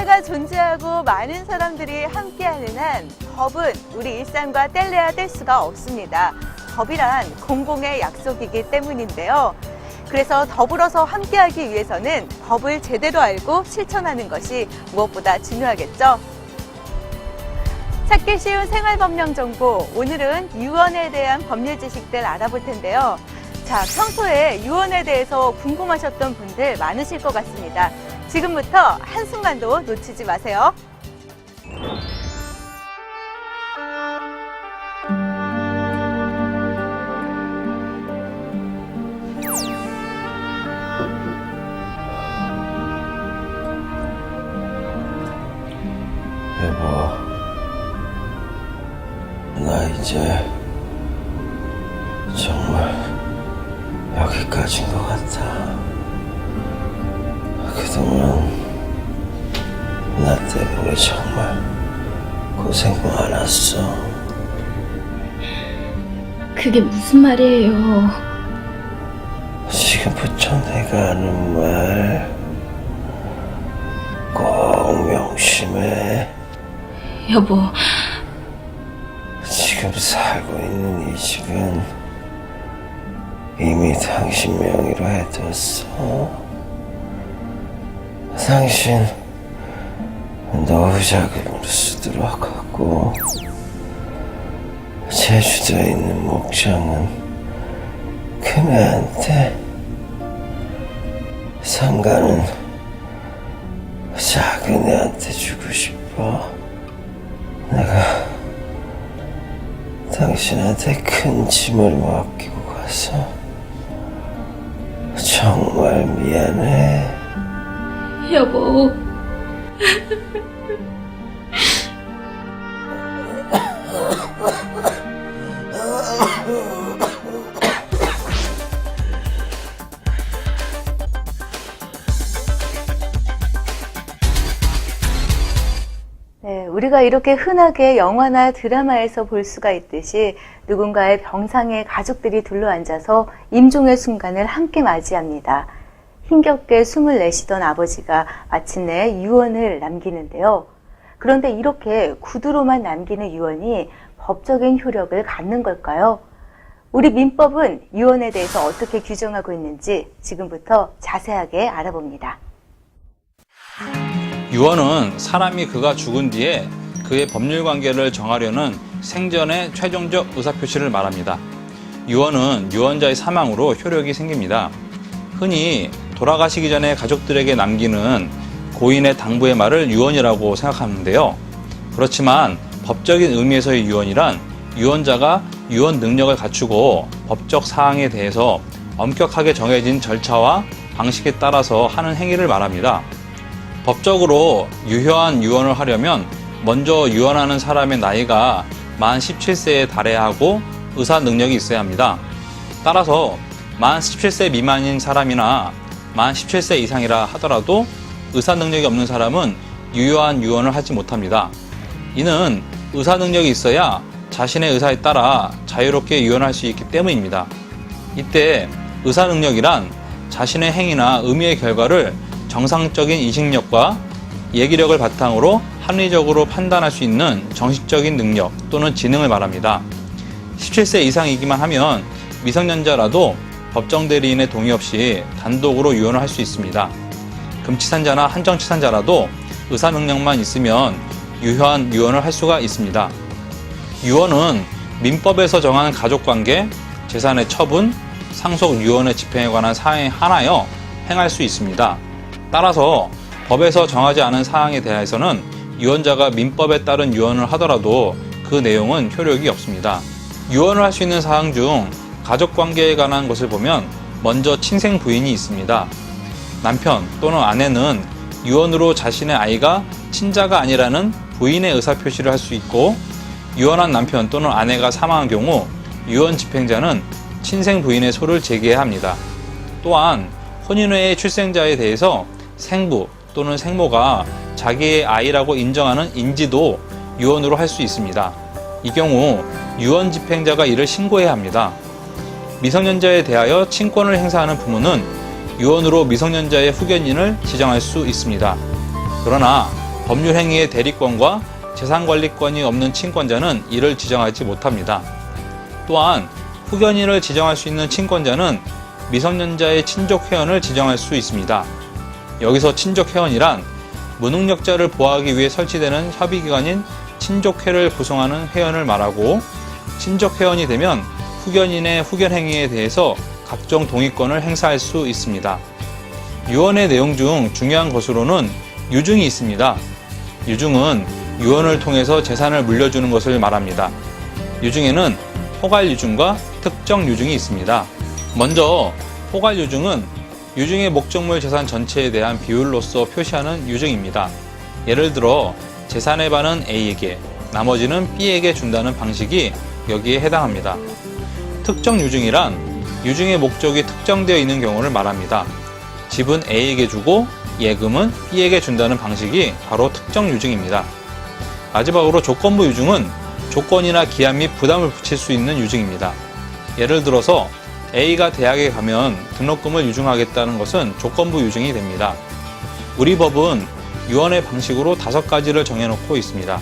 사회가 존재하고 많은 사람들이 함께하는 한 법은 우리 일상과 뗄래야 뗄 수가 없습니다. 법이란 공공의 약속이기 때문인데요. 그래서 더불어서 함께하기 위해서는 법을 제대로 알고 실천하는 것이 무엇보다 중요하겠죠. 찾기 쉬운 생활법령 정보, 오늘은 유언에 대한 법률 지식들 알아볼 텐데요. 자, 평소에 유언에 대해서 궁금하셨던 분들 많으실 것 같습니다. 지금부터 한순간도 놓치지 마세요. 여보, 나 이제 정말 여기까지인 것 같아. 그동안 나 때문에 정말 고생 많았어. 그게 무슨 말이에요? 지금부터 내가 하는 말 꼭 명심해. 여보, 지금 살고 있는 이 집은 이미 당신 명의로 해뒀어. 당신 노후자금으로 쓰도록 하고, 제주도에 있는 목장은 그네한테, 상가는 작은 애한테 주고 싶어. 내가 당신한테 큰 짐을 맡기고 가서 정말 미안해. 여보. 네, 우리가 이렇게 흔하게 영화나 드라마에서 볼 수가 있듯이 누군가의 병상에 가족들이 둘러앉아서 임종의 순간을 함께 맞이합니다. 힘겹게 숨을 내쉬던 아버지가 마침내 유언을 남기는데요. 그런데 이렇게 구두로만 남기는 유언이 법적인 효력을 갖는 걸까요? 우리 민법은 유언에 대해서 어떻게 규정하고 있는지 지금부터 자세하게 알아봅니다. 유언은 사람이 그가 죽은 뒤에 그의 법률 관계를 정하려는 생전의 최종적 의사표시를 말합니다. 유언은 유언자의 사망으로 효력이 생깁니다. 흔히 돌아가시기 전에 가족들에게 남기는 고인의 당부의 말을 유언이라고 생각하는데요. 그렇지만 법적인 의미에서의 유언이란 유언자가 유언 능력을 갖추고 법적 사항에 대해서 엄격하게 정해진 절차와 방식에 따라서 하는 행위를 말합니다. 법적으로 유효한 유언을 하려면 먼저 유언하는 사람의 나이가 만 17세에 달해야 하고 의사 능력이 있어야 합니다. 따라서 만 17세 미만인 사람이나 만 17세 이상이라 하더라도 의사 능력이 없는 사람은 유효한 유언을 하지 못합니다. 이는 의사 능력이 있어야 자신의 의사에 따라 자유롭게 유언할 수 있기 때문입니다. 이때 의사 능력이란 자신의 행위나 의미의 결과를 정상적인 인식력과 예기력을 바탕으로 합리적으로 판단할 수 있는 정식적인 능력 또는 지능을 말합니다. 17세 이상이기만 하면 미성년자라도 법정 대리인의 동의 없이 단독으로 유언을 할 수 있습니다. 금치산자나 한정치산자라도 의사 능력만 있으면 유효한 유언을 할 수가 있습니다. 유언은 민법에서 정하는 가족관계, 재산의 처분, 상속 유언의 집행에 관한 사항에 한하여 행할 수 있습니다. 따라서 법에서 정하지 않은 사항에 대해서는 유언자가 민법에 따른 유언을 하더라도 그 내용은 효력이 없습니다. 유언을 할 수 있는 사항 중 가족관계에 관한 것을 보면 먼저 친생 부인이 있습니다. 남편 또는 아내는 유언으로 자신의 아이가 친자가 아니라는 부인의 의사표시를 할 수 있고, 유언한 남편 또는 아내가 사망한 경우 유언 집행자는 친생 부인의 소를 제기해야 합니다. 또한 혼인 외의 출생자에 대해서 생부 또는 생모가 자기의 아이라고 인정하는 인지도 유언으로 할 수 있습니다. 이 경우 유언 집행자가 이를 신고해야 합니다. 미성년자에 대하여 친권을 행사하는 부모는 유언으로 미성년자의 후견인을 지정할 수 있습니다. 그러나 법률 행위의 대리권과 재산관리권이 없는 친권자는 이를 지정하지 못합니다. 또한 후견인을 지정할 수 있는 친권자는 미성년자의 친족회원을 지정할 수 있습니다. 여기서 친족회원이란 무능력자를 보호하기 위해 설치되는 협의기관인 친족회를 구성하는 회원을 말하고, 친족회원이 되면 후견인의 후견행위에 대해서 각종 동의권을 행사할 수 있습니다. 유언의 내용 중 중요한 것으로는 유증이 있습니다. 유증은 유언을 통해서 재산을 물려주는 것을 말합니다. 유증에는 포괄유증과 특정 유증이 있습니다. 먼저 포괄유증은 유증의 목적물 재산 전체에 대한 비율로서 표시하는 유증입니다. 예를 들어 재산의 반은 A에게, 나머지는 B에게 준다는 방식이 여기에 해당합니다. 특정 유증이란 유증의 목적이 특정되어 있는 경우를 말합니다. 집은 A에게 주고 예금은 B에게 준다는 방식이 바로 특정 유증입니다. 마지막으로 조건부 유증은 조건이나 기한 및 부담을 붙일 수 있는 유증입니다. 예를 들어서 A가 대학에 가면 등록금을 유증하겠다는 것은 조건부 유증이 됩니다. 우리 법은 유언의 방식으로 5가지를 정해놓고 있습니다.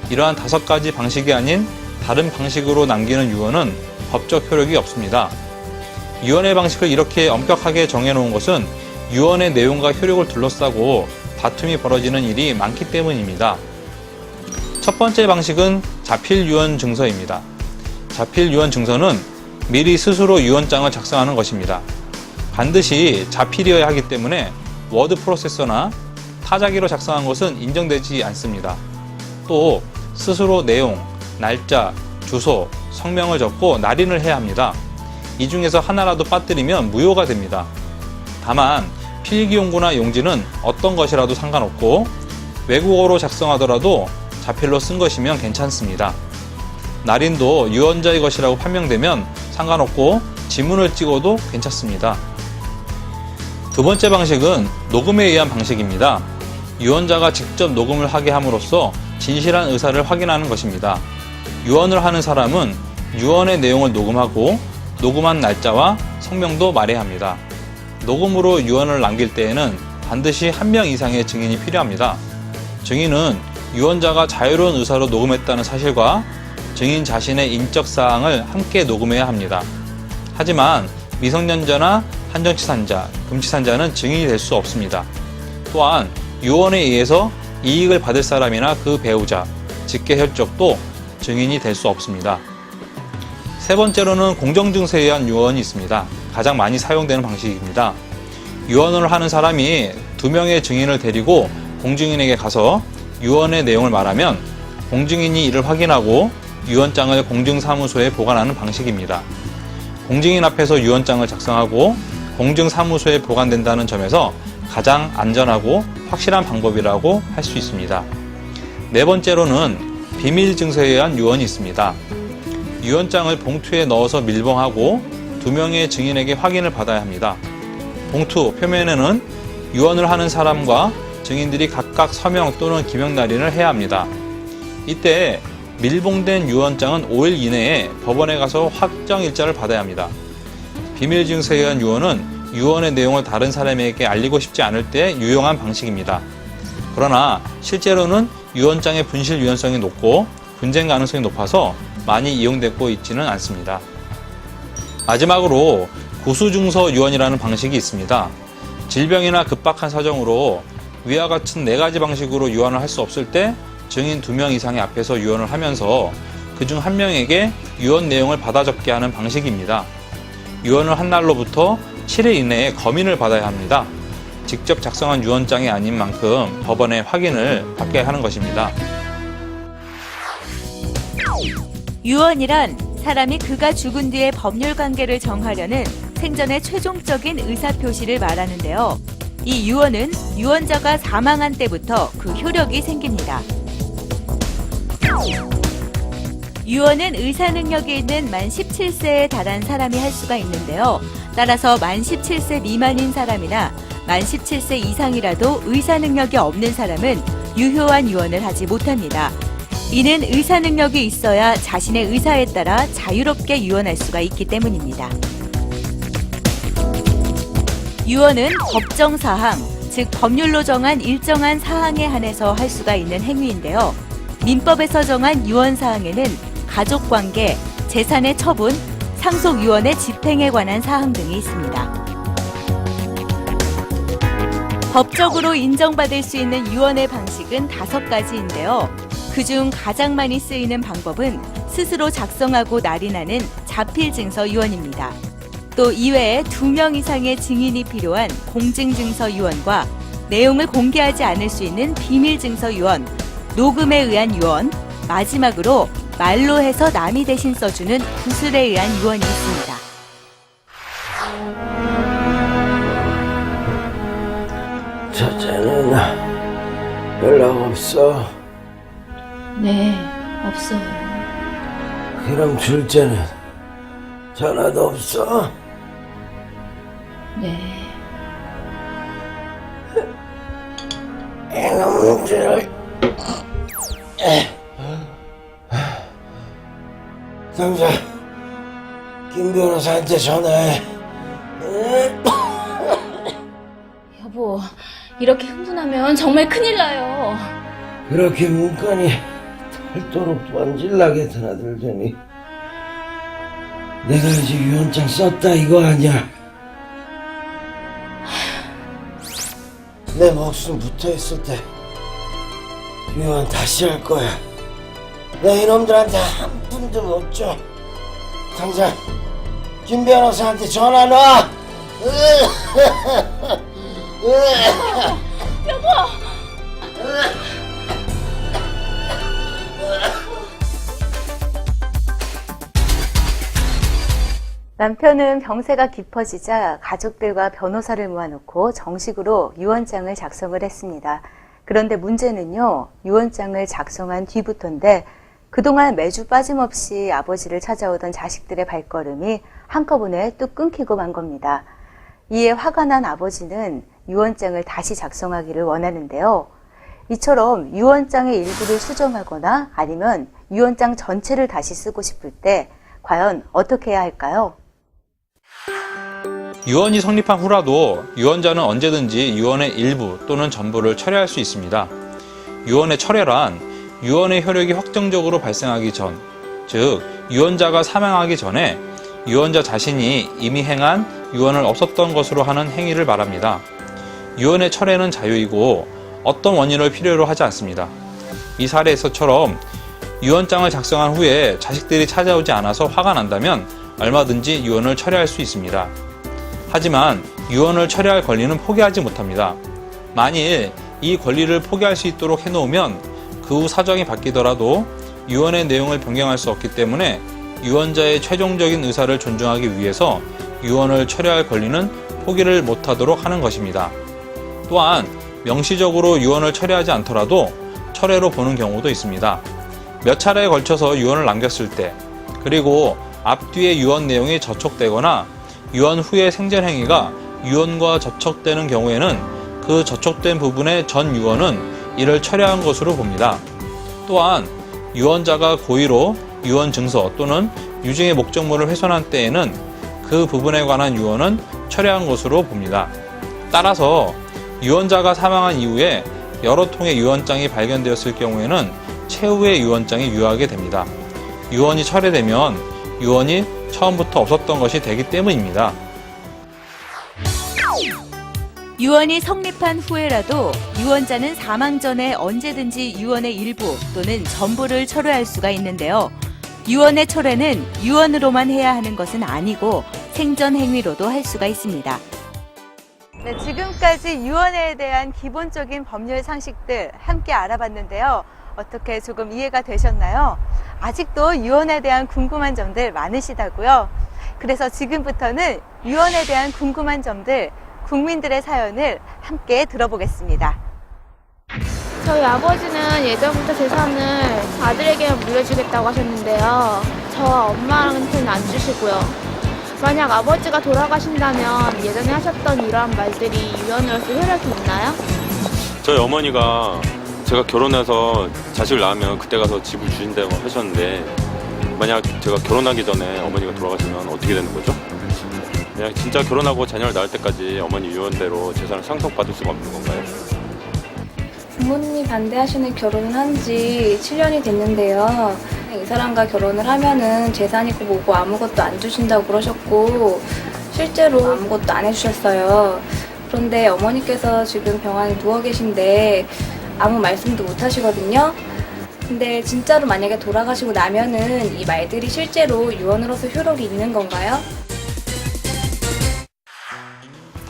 이러한 5가지 방식이 아닌 다른 방식으로 남기는 유언은 법적 효력이 없습니다. 유언의 방식을 이렇게 엄격하게 정해놓은 것은 유언의 내용과 효력을 둘러싸고 다툼이 벌어지는 일이 많기 때문입니다. 첫 번째 방식은 자필 유언 증서입니다. 자필 유언 증서는 미리 스스로 유언장을 작성하는 것입니다. 반드시 자필이어야 하기 때문에 워드 프로세서나 타자기로 작성한 것은 인정되지 않습니다. 또 스스로 내용, 날짜, 주소, 성명을 적고 날인을 해야 합니다. 이 중에서 하나라도 빠뜨리면 무효가 됩니다. 다만 필기용구나 용지는 어떤 것이라도 상관없고 외국어로 작성하더라도 자필로 쓴 것이면 괜찮습니다. 날인도 유언자의 것이라고 판명되면 상관없고 지문을 찍어도 괜찮습니다. 두 번째 방식은 녹음에 의한 방식입니다. 유언자가 직접 녹음을 하게 함으로써 진실한 의사를 확인하는 것입니다. 유언을 하는 사람은 유언의 내용을 녹음하고 녹음한 날짜와 성명도 말해야 합니다. 녹음으로 유언을 남길 때에는 반드시 1명 이상의 증인이 필요합니다. 증인은 유언자가 자유로운 의사로 녹음했다는 사실과 증인 자신의 인적 사항을 함께 녹음해야 합니다. 하지만 미성년자나 한정치산자, 금치산자는 증인이 될 수 없습니다. 또한 유언에 의해서 이익을 받을 사람이나 그 배우자, 직계혈족도 증인이 될 수 없습니다. 세 번째로는 공정증서에 의한 유언이 있습니다. 가장 많이 사용되는 방식입니다. 유언을 하는 사람이 2명의 증인을 데리고 공증인에게 가서 유언의 내용을 말하면 공증인이 이를 확인하고 유언장을 공증사무소에 보관하는 방식입니다. 공증인 앞에서 유언장을 작성하고 공증사무소에 보관된다는 점에서 가장 안전하고 확실한 방법이라고 할 수 있습니다. 네 번째로는 비밀증서에 의한 유언이 있습니다. 유언장을 봉투에 넣어서 밀봉하고 2명의 증인에게 확인을 받아야 합니다. 봉투 표면에는 유언을 하는 사람과 증인들이 각각 서명 또는 기명 날인을 해야 합니다. 이때 밀봉된 유언장은 5일 이내에 법원에 가서 확정일자를 받아야 합니다. 비밀증서에 의한 유언은 유언의 내용을 다른 사람에게 알리고 싶지 않을 때 유용한 방식입니다. 그러나 실제로는 유언장의 분실 유연성이 높고 분쟁 가능성이 높아서 많이 이용되고 있지는 않습니다. 마지막으로 구수증서 유언이라는 방식이 있습니다. 질병이나 급박한 사정으로 위와 같은 4가지 방식으로 유언을 할 수 없을 때 증인 2명 이상의 앞에서 유언을 하면서 그중 1명에게 유언 내용을 받아 적게 하는 방식입니다. 유언을 한 날로부터 7일 이내에 검인을 받아야 합니다. 직접 작성한 유언장이 아닌 만큼 법원의 확인을 받게 하는 것입니다. 유언이란 사람이 그가 죽은 뒤에 법률 관계를 정하려는 생전의 최종적인 의사표시를 말하는데요. 이 유언은 유언자가 사망한 때부터 그 효력이 생깁니다. 유언은 의사 능력이 있는 만 17세에 달한 사람이 할 수가 있는데요. 따라서 만 17세 미만인 사람이나 만 17세 이상이라도 의사 능력이 없는 사람은 유효한 유언을 하지 못합니다. 이는 의사 능력이 있어야 자신의 의사에 따라 자유롭게 유언할 수가 있기 때문입니다. 유언은 법정사항, 즉 법률로 정한 일정한 사항에 한해서 할 수가 있는 행위인데요. 민법에서 정한 유언 사항에는 가족관계, 재산의 처분, 상속 유언의 집행에 관한 사항 등이 있습니다. 법적으로 인정받을 수 있는 유언의 방식은 5가지인데요. 그중 가장 많이 쓰이는 방법은 스스로 작성하고 날인하는 자필증서 유언입니다. 또 이외에 2명 이상의 증인이 필요한 공증증서 유언과 내용을 공개하지 않을 수 있는 비밀증서 유언, 녹음에 의한 유언, 마지막으로 말로 해서 남이 대신 써주는 구술에 의한 유언이 있습니다. 첫째는 연락 없어. 네, 없어요. 그럼 둘째는 전화도 없어. 네. 이놈들을 당장 김 변호사한테 전화해. 여보, 이렇게 흥분하면 정말 큰일 나요. 그렇게 문간이 닳도록 번질나게 드나들더니 내가 이제 유언장 썼다 이거 아니야. 내 목숨 붙어있을 때 유언 다시 할 거야. 내 이놈들한테 한 푼도 못 줘. 당장 김 변호사한테 전화 놔. 남편은 병세가 깊어지자 가족들과 변호사를 모아놓고 정식으로 유언장을 작성을 했습니다. 그런데 문제는요, 유언장을 작성한 뒤부터인데 그동안 매주 빠짐없이 아버지를 찾아오던 자식들의 발걸음이 한꺼번에 뚝 끊기고 만 겁니다. 이에 화가 난 아버지는 유언장을 다시 작성하기를 원하는데요. 이처럼 유언장의 일부를 수정하거나 아니면 유언장 전체를 다시 쓰고 싶을 때 과연 어떻게 해야 할까요? 유언이 성립한 후라도 유언자는 언제든지 유언의 일부 또는 전부를 철회할 수 있습니다. 유언의 철회란 유언의 효력이 확정적으로 발생하기 전, 즉 유언자가 사망하기 전에 유언자 자신이 이미 행한 유언을 없었던 것으로 하는 행위를 말합니다. 유언의 철회는 자유이고 어떤 원인을 필요로 하지 않습니다. 이 사례에서처럼 유언장을 작성한 후에 자식들이 찾아오지 않아서 화가 난다면 얼마든지 유언을 철회할 수 있습니다. 하지만 유언을 철회할 권리는 포기하지 못합니다. 만일 이 권리를 포기할 수 있도록 해놓으면 그 후 사정이 바뀌더라도 유언의 내용을 변경할 수 없기 때문에 유언자의 최종적인 의사를 존중하기 위해서 유언을 철회할 권리는 포기를 못하도록 하는 것입니다. 또한 명시적으로 유언을 철회하지 않더라도 철회로 보는 경우도 있습니다. 몇 차례에 걸쳐서 유언을 남겼을 때, 그리고 앞뒤의 유언 내용이 저촉되거나 유언 후의 생전행위가 유언과 저촉되는 경우에는 그 저촉된 부분의 전 유언은 이를 철회한 것으로 봅니다. 또한 유언자가 고의로 유언 증서 또는 유증의 목적물을 훼손한 때에는 그 부분에 관한 유언은 철회한 것으로 봅니다. 따라서 유언자가 사망한 이후에 여러 통의 유언장이 발견되었을 경우에는 최후의 유언장이 유효하게 됩니다. 유언이 철회되면 유언이 처음부터 없었던 것이 되기 때문입니다. 유언이 성립한 후에라도 유언자는 사망 전에 언제든지 유언의 일부 또는 전부를 철회할 수가 있는데요. 유언의 철회는 유언으로만 해야 하는 것은 아니고 생전 행위로도 할 수가 있습니다. 네, 지금까지 유언에 대한 기본적인 법률 상식들 함께 알아봤는데요. 어떻게 조금 이해가 되셨나요? 아직도 유언에 대한 궁금한 점들 많으시다고요? 그래서 지금부터는 유언에 대한 궁금한 점들, 국민들의 사연을 함께 들어보겠습니다. 저희 아버지는 예전부터 재산을 아들에게만 물려주겠다고 하셨는데요. 저와 엄마한테는 안 주시고요. 만약 아버지가 돌아가신다면 예전에 하셨던 이러한 말들이 유언으로서 효력이 있나요? 저희 어머니가 제가 결혼해서 자식을 낳으면 그때 가서 집을 주신다고 하셨는데 만약 제가 결혼하기 전에 어머니가 돌아가시면 어떻게 되는 거죠? 그냥 진짜 결혼하고 자녀를 낳을 때까지 어머니 유언대로 재산을 상속받을 수가 없는 건가요? 부모님이 반대하시는 결혼을 한 지 7년이 됐는데요. 이 사람과 결혼을 하면은 재산이고 뭐고 아무것도 안 주신다고 그러셨고 실제로 아무것도 안 해주셨어요. 그런데 어머니께서 지금 병원에 누워 계신데 아무 말씀도 못 하시거든요. 근데 진짜로 만약에 돌아가시고 나면은 이 말들이 실제로 유언으로서 효력이 있는 건가요?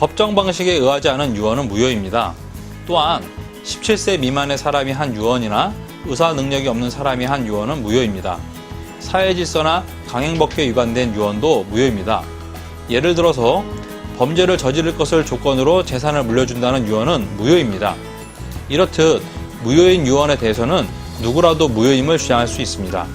법정 방식에 의하지 않은 유언은 무효입니다. 또한 17세 미만의 사람이 한 유언이나 의사 능력이 없는 사람이 한 유언은 무효입니다. 사회 질서나 강행법규에 위반된 유언도 무효입니다. 예를 들어서 범죄를 저지를 것을 조건으로 재산을 물려준다는 유언은 무효입니다. 이렇듯 무효인 유언에 대해서는 누구라도 무효임을 주장할 수 있습니다.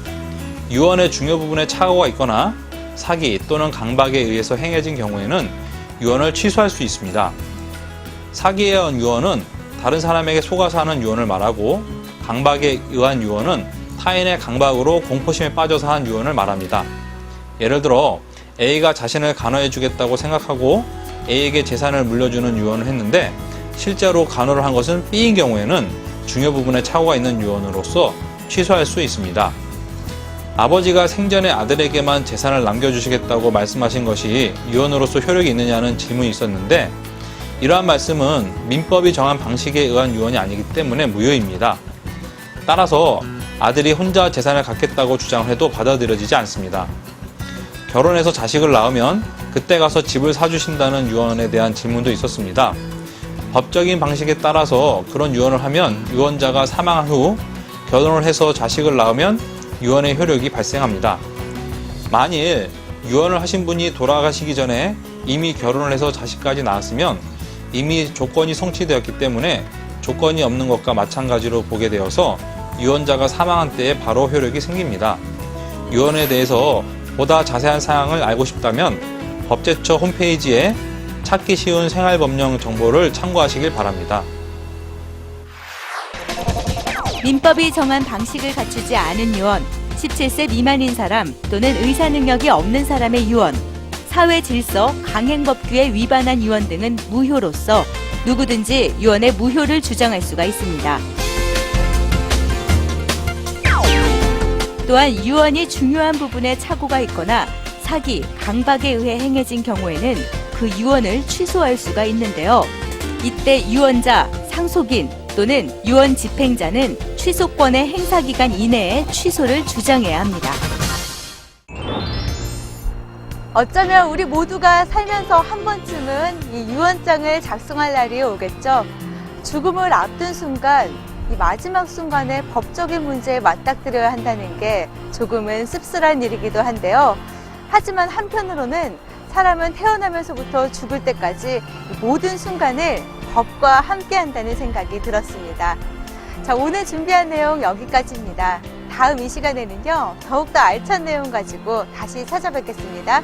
유언의 중요 부분에 착오가 있거나 사기 또는 강박에 의해서 행해진 경우에는 유언을 취소할 수 있습니다. 사기에 의한 유언은 다른 사람에게 속아서 하는 유언을 말하고 강박에 의한 유언은 타인의 강박으로 공포심에 빠져서 한 유언을 말합니다. 예를 들어 A가 자신을 간호해 주겠다고 생각하고 A에게 재산을 물려주는 유언을 했는데 실제로 간호를 한 것은 B인 경우에는 중요 부분에 착오가 있는 유언으로서 취소할 수 있습니다. 아버지가 생전에 아들에게만 재산을 남겨주시겠다고 말씀하신 것이 유언으로서 효력이 있느냐는 질문이 있었는데 이러한 말씀은 민법이 정한 방식에 의한 유언이 아니기 때문에 무효입니다. 따라서 아들이 혼자 재산을 갖겠다고 주장을 해도 받아들여지지 않습니다. 결혼해서 자식을 낳으면 그때 가서 집을 사주신다는 유언에 대한 질문도 있었습니다. 법적인 방식에 따라서 그런 유언을 하면 유언자가 사망한 후 결혼을 해서 자식을 낳으면 유언의 효력이 발생합니다. 만일 유언을 하신 분이 돌아가시기 전에 이미 결혼을 해서 자식까지 낳았으면 이미 조건이 성취되었기 때문에 조건이 없는 것과 마찬가지로 보게 되어서 유언자가 사망한 때에 바로 효력이 생깁니다. 유언에 대해서 보다 자세한 사항을 알고 싶다면 법제처 홈페이지에 찾기 쉬운 생활법령 정보를 참고하시길 바랍니다. 민법이 정한 방식을 갖추지 않은 유언, 17세 미만인 사람 또는 의사 능력이 없는 사람의 유언, 사회 질서, 강행법규에 위반한 유언 등은 무효로서 누구든지 유언의 무효를 주장할 수가 있습니다. 또한 유언이 중요한 부분에 착오가 있거나 사기, 강박에 의해 행해진 경우에는 그 유언을 취소할 수가 있는데요. 이때 유언자, 상속인 또는 유언 집행자는 취소권의 행사기간 이내에 취소를 주장해야 합니다. 어쩌면 우리 모두가 살면서 한 번쯤은 이 유언장을 작성할 날이 오겠죠. 죽음을 앞둔 순간, 이 마지막 순간에 법적인 문제에 맞닥뜨려야 한다는 게 조금은 씁쓸한 일이기도 한데요. 하지만 한편으로는 사람은 태어나면서부터 죽을 때까지 모든 순간을 법과 함께 한다는 생각이 들었습니다. 자, 오늘 준비한 내용 여기까지입니다. 다음 이 시간에는요, 더욱더 알찬 내용 가지고 다시 찾아뵙겠습니다.